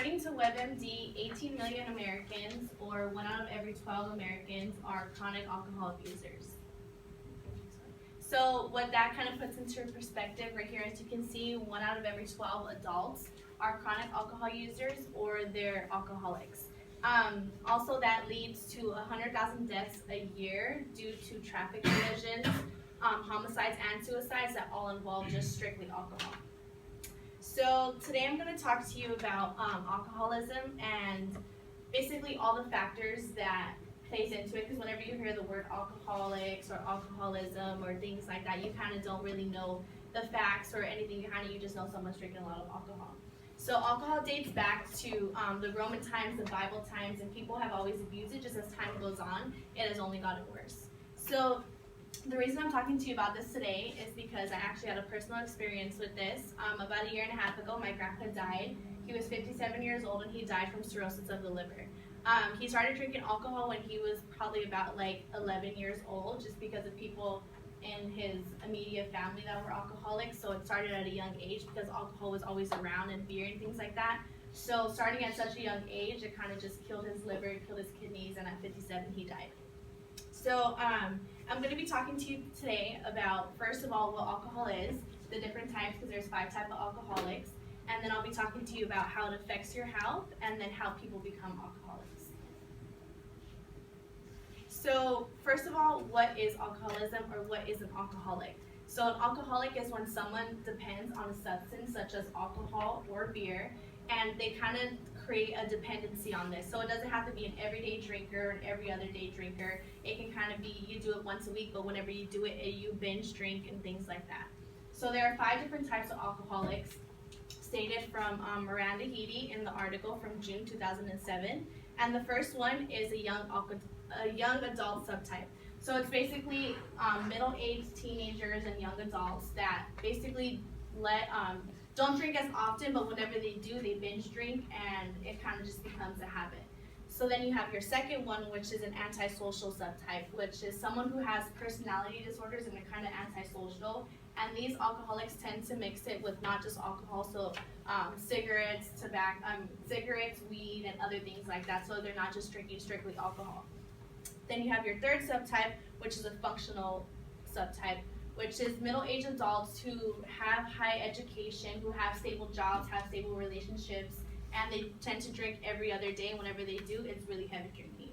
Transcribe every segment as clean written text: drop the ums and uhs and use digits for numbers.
According to WebMD, 18 million Americans, or 1 out of every 12 Americans, are chronic alcohol abusers. So what that kind of puts into perspective right here, as you can see, 1 out of every 12 adults are chronic alcohol users or they're alcoholics. Also, that leads to 100,000 deaths a year due to traffic collisions, homicides, and suicides that all involve just strictly alcohol. So today I'm going to talk to you about alcoholism and basically all the factors that plays into it, because whenever you hear the word alcoholics or alcoholism or things like that, you kind of don't really know the facts or anything behind it. You just know someone's drinking a lot of alcohol. So alcohol dates back to the Roman times, the Bible times, and people have always abused it. Just as time goes on, it has only gotten worse. So the reason I'm talking to you about this today is because I actually had a personal experience with this. About a year and a half ago, my grandpa died. He was 57 years old and he died from cirrhosis of the liver. He started drinking alcohol when he was probably about like 11 years old, just because of people in his immediate family that were alcoholics. So it started at a young age because alcohol was always around, and beer and things like that. So starting at such a young age, it kind of just killed his liver, killed his kidneys, and at 57 he died. So I'm going to be talking to you today about, first of all, what alcohol is, the different types, because there's 5 types of alcoholics, and then I'll be talking to you about how it affects your health, and then how people become alcoholics. So first of all, what is alcoholism, or what is an alcoholic? So an alcoholic is when someone depends on a substance such as alcohol or beer, and they kind of create a dependency on this. So it doesn't have to be an everyday drinker or an every other day drinker. It can kind of be you do it once a week, but whenever you do it, you binge drink and things like that. So there are 5 different types of alcoholics stated from Miranda Heedy in the article from June 2007. And the first one is a young adult subtype. So it's basically middle-aged teenagers and young adults that basically don't drink as often, but whenever they do, they binge drink, and it kind of just becomes a habit. So then you have your second one, which is an antisocial subtype, which is someone who has personality disorders and they're kind of antisocial. And these alcoholics tend to mix it with not just alcohol, so cigarettes, cigarettes, weed, and other things like that. So they're not just drinking strictly alcohol. Then you have your third subtype, which is a functional subtype, which is middle-aged adults who have high education, who have stable jobs, have stable relationships, and they tend to drink every other day. And whenever they do, it's really heavy drinking.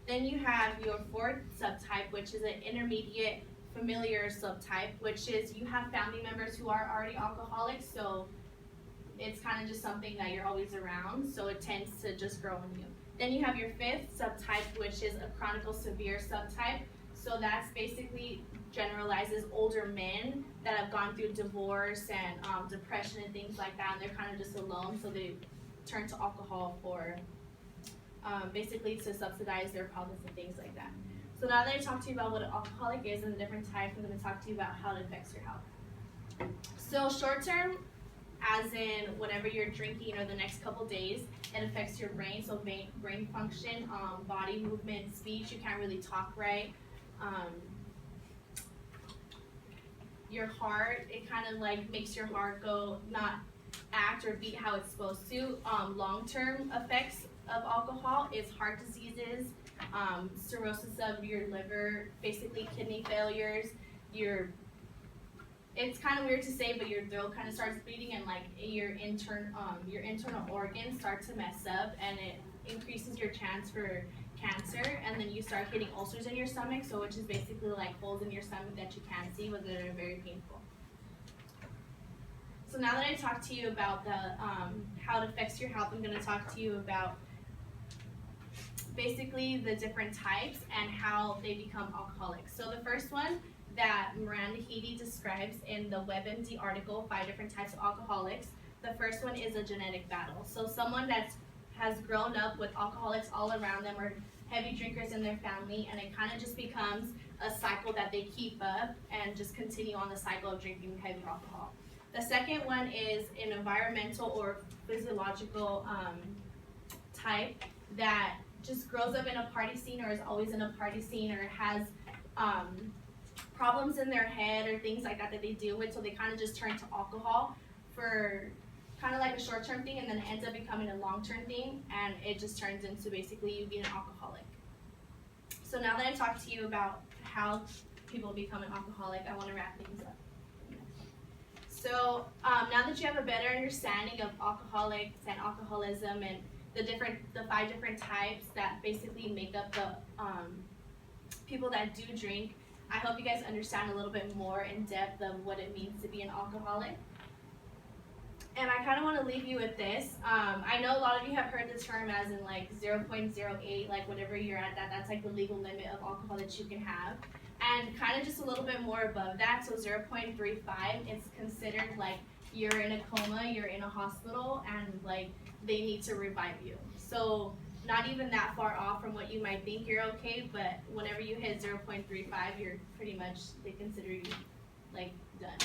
Then you have your fourth subtype, which is an intermediate familiar subtype, which is you have family members who are already alcoholics, so it's kind of just something that you're always around, so it tends to just grow in you. Then you have your fifth subtype, which is a chronic severe subtype. So that's basically generalizes older men that have gone through divorce and depression and things like that, and they're kind of just alone, so they turn to alcohol for basically to subsidize their problems and things like that. So now that I talked to you about what an alcoholic is and the different types, I'm going to talk to you about how it affects your health. So short term, as in whenever you're drinking or the next couple days, it affects your brain, so brain function, body movement, speech. You can't really talk right. Your heart, it kind of like makes your heart go not act or beat how it's supposed to. Long-term effects of alcohol is heart diseases, cirrhosis of your liver, basically kidney failures. It's kind of weird to say, but your throat kind of starts bleeding, and like your internal organs start to mess up, and it increases your chance for cancer. And then you start getting ulcers in your stomach, so which is basically like holes in your stomach that you can't see, but that are very painful. So now that I talked to you about the how it affects your health, I'm going to talk to you about basically the different types and how they become alcoholics. So the first one that Miranda Heedy describes in the WebMD article, 5 different types of alcoholics. The first one is a genetic battle. So someone that has grown up with alcoholics all around them, or heavy drinkers in their family, and it kind of just becomes a cycle that they keep up and just continue on the cycle of drinking heavy alcohol. The second one is an environmental or physiological type that just grows up in a party scene, or is always in a party scene, or has problems in their head or things like that that they deal with, so they kind of just turn to alcohol for kind of like a short-term thing, and then it ends up becoming a long-term thing, and it just turns into basically you being an alcoholic. So now that I talked to you about how people become an alcoholic, I want to wrap things up. So now that you have a better understanding of alcoholics and alcoholism and the 5 different types that basically make up the people that do drink, I hope you guys understand a little bit more in depth of what it means to be an alcoholic. And I kind of want to leave you with this. I know a lot of you have heard the term as in like 0.08, like whatever you're at, that's like the legal limit of alcohol that you can have. And kind of just a little bit more above that, so 0.35, it's considered like you're in a coma, you're in a hospital, and like they need to revive you. So not even that far off from what you might think you're okay, but whenever you hit 0.35, you're pretty much, they consider you like done.